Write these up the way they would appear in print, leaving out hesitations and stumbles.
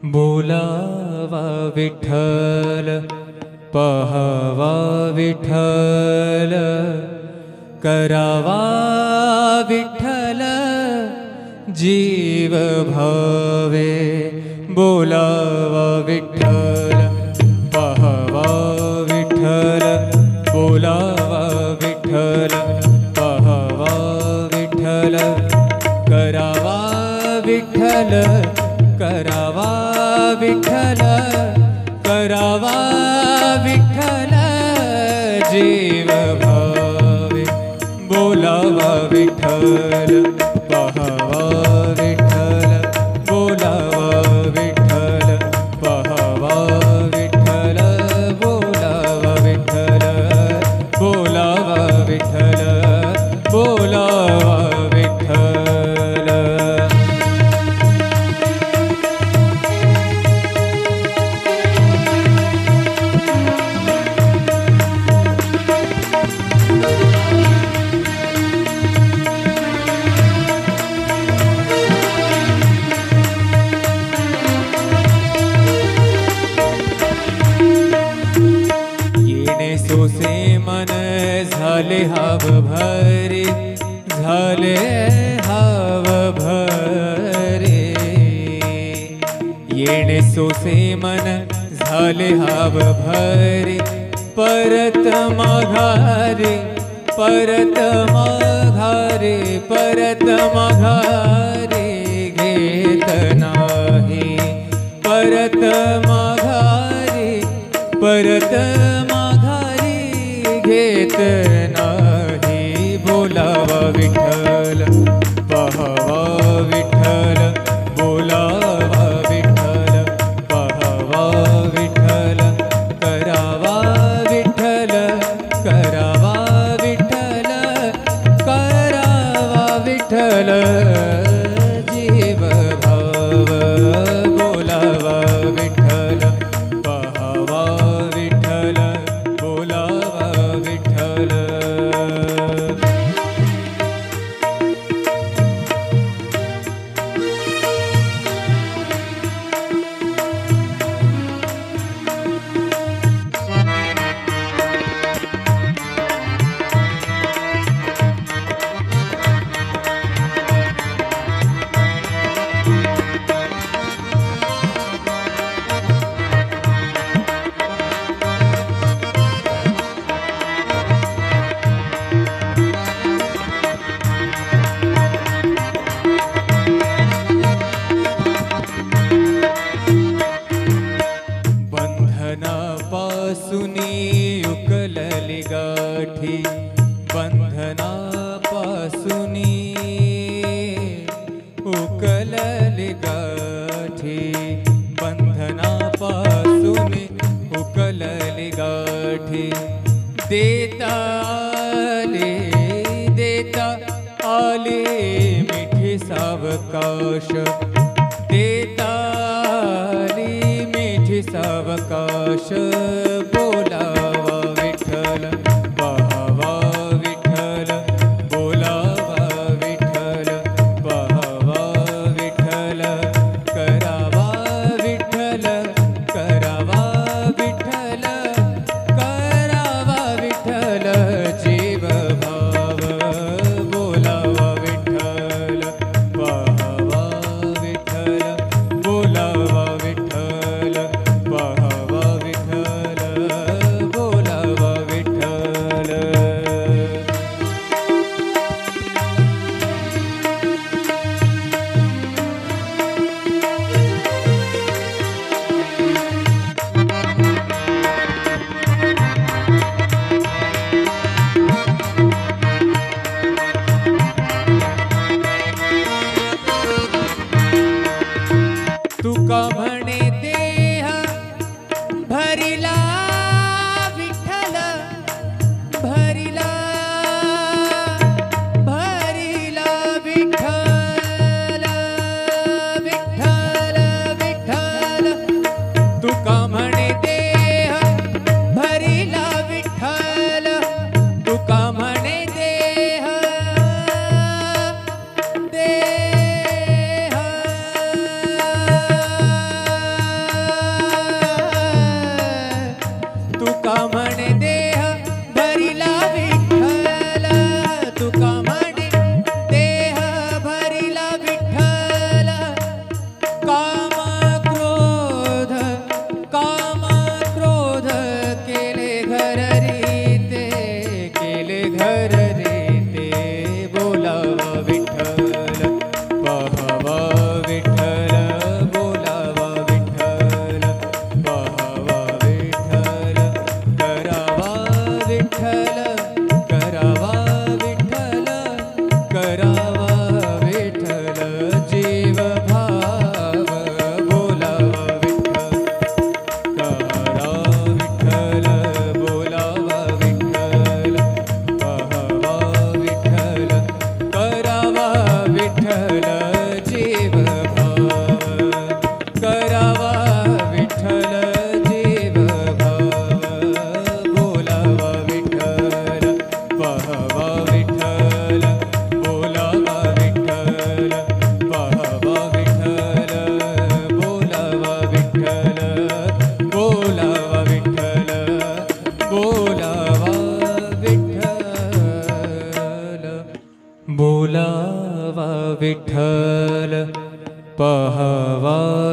बोलावा विठ्ठल पहावा विठ्ठल करावा विठ्ठल जीव भावे बोलावा विठ्ठल पहावा विठ्ठल बोलावा विठ्ठल पहावा विठ्ठल करावा विठ्ठल करावा विठ्ठल करावा विठ्ठल जीव भावे बोलावा विठ्ठल पहावा विठ्ठल बोलावा विठ्ठल पहावा विठ्ठल बोलावा विठ्ठल बोलावा विठ्ठल बोलावा विठ्ठल। सोसे मन झाले हाव भरे झाले हाव भरे येणे सोसे मन झाले हाव भरे परत माघारे परत माघारे परत माघारे घेत नाही परत माघारे परत घेत नाही बोलावा विठ्ठल पहावा विठ्ठल बोलावा विठ्ठल पहावा विठ्ठल करावा विठ्ठल करावा विठ्ठल करावा विठ्ठल जीव भाव बोलावा विठ्ठल पहावा विठ्ठल बोलावा विठ्ठल। बंधनापासूनी उकलली गाठी बंधनापासूनी उकलली गाठी बंधनापासूनी उकलली गाठी देता आले मिठी सावकाश देता सावकाश बोलावा विठ्ठल पहावा विठ्ठल बोलावा विठ्ठल पहावा विठ्ठल करावा विठ्ठल करावा विठ्ठल करावा विठ्ठल जीव भाव बोलावा विठ्ठल पहावा विठ्ठल बोलावा विठ्ठल पहावा विठ्ठल बोलावा विठ्ठल। तुका म्हणे देह भरिला विठ्ठल भरिला भरिला विठ्ठल विठ्ठल विठ्ठल तुका म्हणे देह भरिला विठ्ठल तुका म्हणे देह देह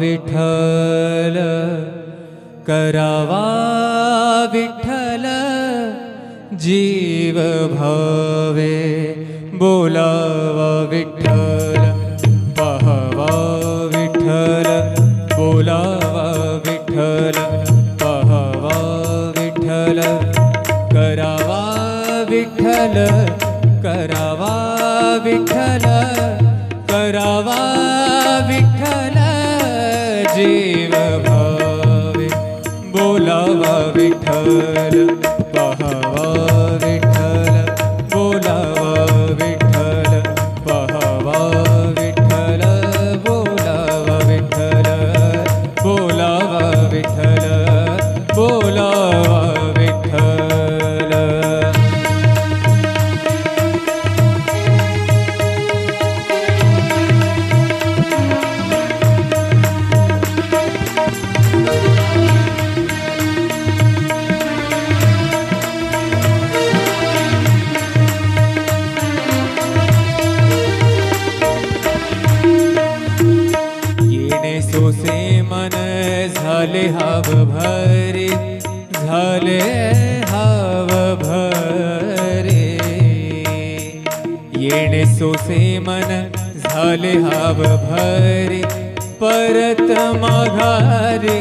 विठ्ठल करावा विठ्ठल जीव भावे बोलावा विठ्ठल पाहावा विठ्ठल बोलावा विठ्ठल पाहावा विठ्ठल करावा विठ्ठल करावा विठ्ठल करावा विठ्ठल जीव भावे बोलावा विठ्ठल पाहावा विठ्ठल बोलावा विठ्ठल पाहावा विठ्ठल बोलावा विठ्ठल बोलावा विठ्ठल बोलावा विठ्ठल। सोसे मन झाले हाव भरे झाले हाव भरे येणे सोसे मन झाले हाव भरे परत माघारे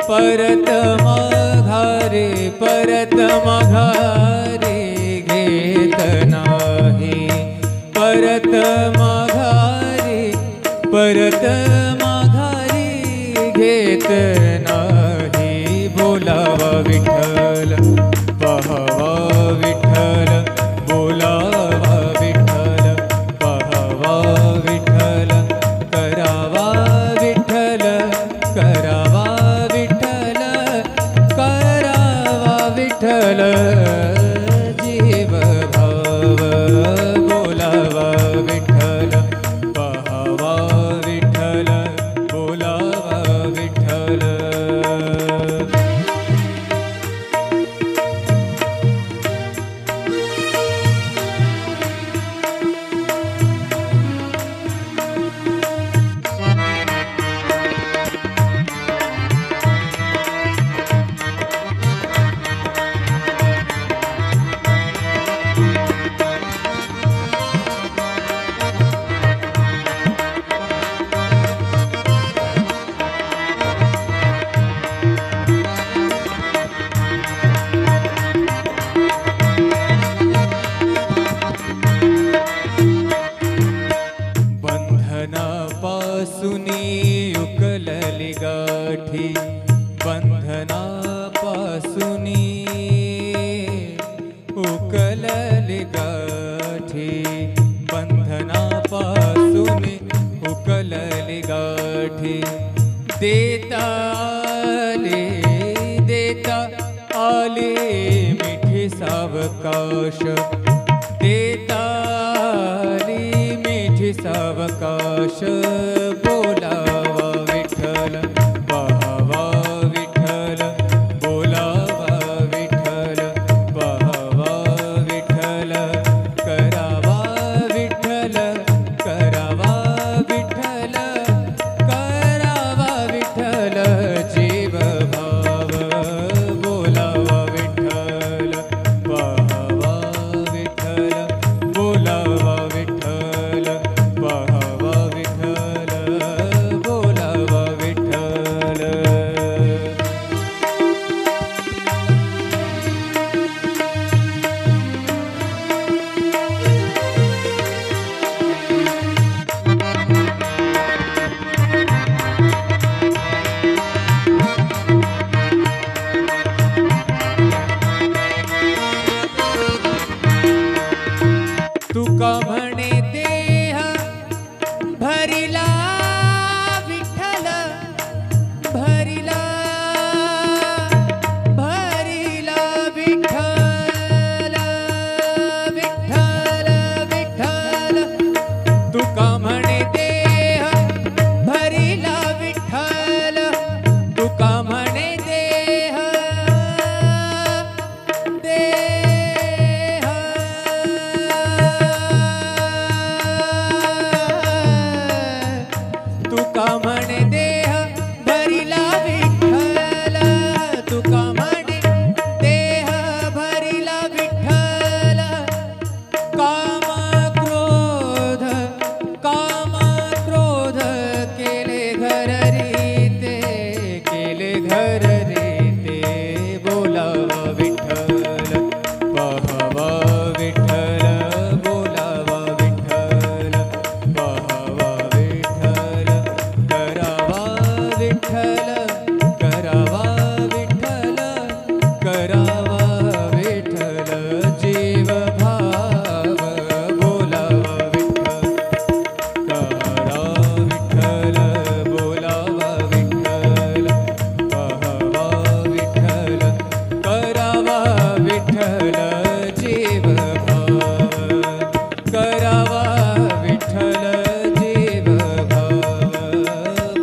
परत माघारे परत माघारे घेत नाही परत माघारे परत घेत नाही बोलावा विठ्ठल पाहावा विठ्ठल बोलावा विठ्ठल पाहावा विठ्ठल करावा विठ्ठल करावा विठ्ठल करावा विठ्ठल जीव भाव बोलावा विठ्ठल पाहावा विठ्ठल बोलावा विठ्ठल। बंधनापासूनी उकलली गाठी बंधनापासूनी उकलली गाठी बंधनापासूनी उकलली गाठी देता आले मिठी सावकाश देता सावकाश बोलावा विठ्ठल पाहावा विठ्ठल बोलावा विठ्ठल पाहावा विठ्ठल करावा विठ्ठल करावा विठ्ठल करावा विठ्ठल जीव भाव बोलावा विठ्ठल पाहावा विठ्ठल बोलावा विठ्ठल पाहावा विठ्ठल बोलावा विठ्ठल। तुका म्हणे देह भरिला विठ्ठल भरिला भरिला विठ्ठल विठ्ठल विठ्ठल तुका म्हणे देह भरिला विठ्ठल तुका म्हणे देह तुका म्हणे देह विठ्ठल करावा विठ्ठल करावा विठ्ठल जीव भाव बोलावा विठ्ठल करा विठ्ठल बोलावा विठ्ठल पहावा विठ्ठल करावा विठ्ठल जीव भाव करावा विठ्ठल जीव भाव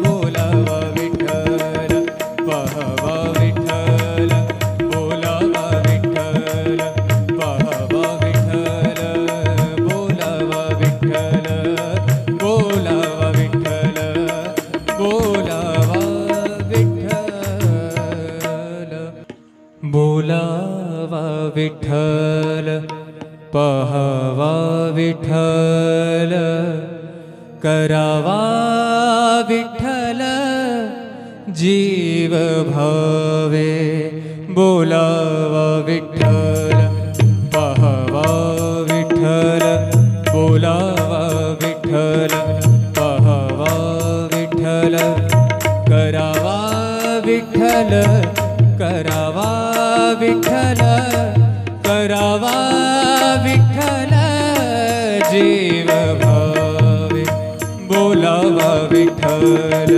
बोलावा विठ्ठल पहावा विठ्ठल बोलावा विठ्ठल पहावा विठ्ठल बोलावा विठ्ठल बोलावा विठ्ठल बोलावा विठ्ठल बोलावा विठ्ठल पहावा विठ्ठल करावा विठ्ठल जीव भावे बोलावा विठ्ठल पहावा विठ्ठल बोलावा विठ्ठल पहावा विठ्ठल करावा विठ्ठल करावा विठ्ठल करावा विठ्ठल जीव भावे बोलावा विठ्ठल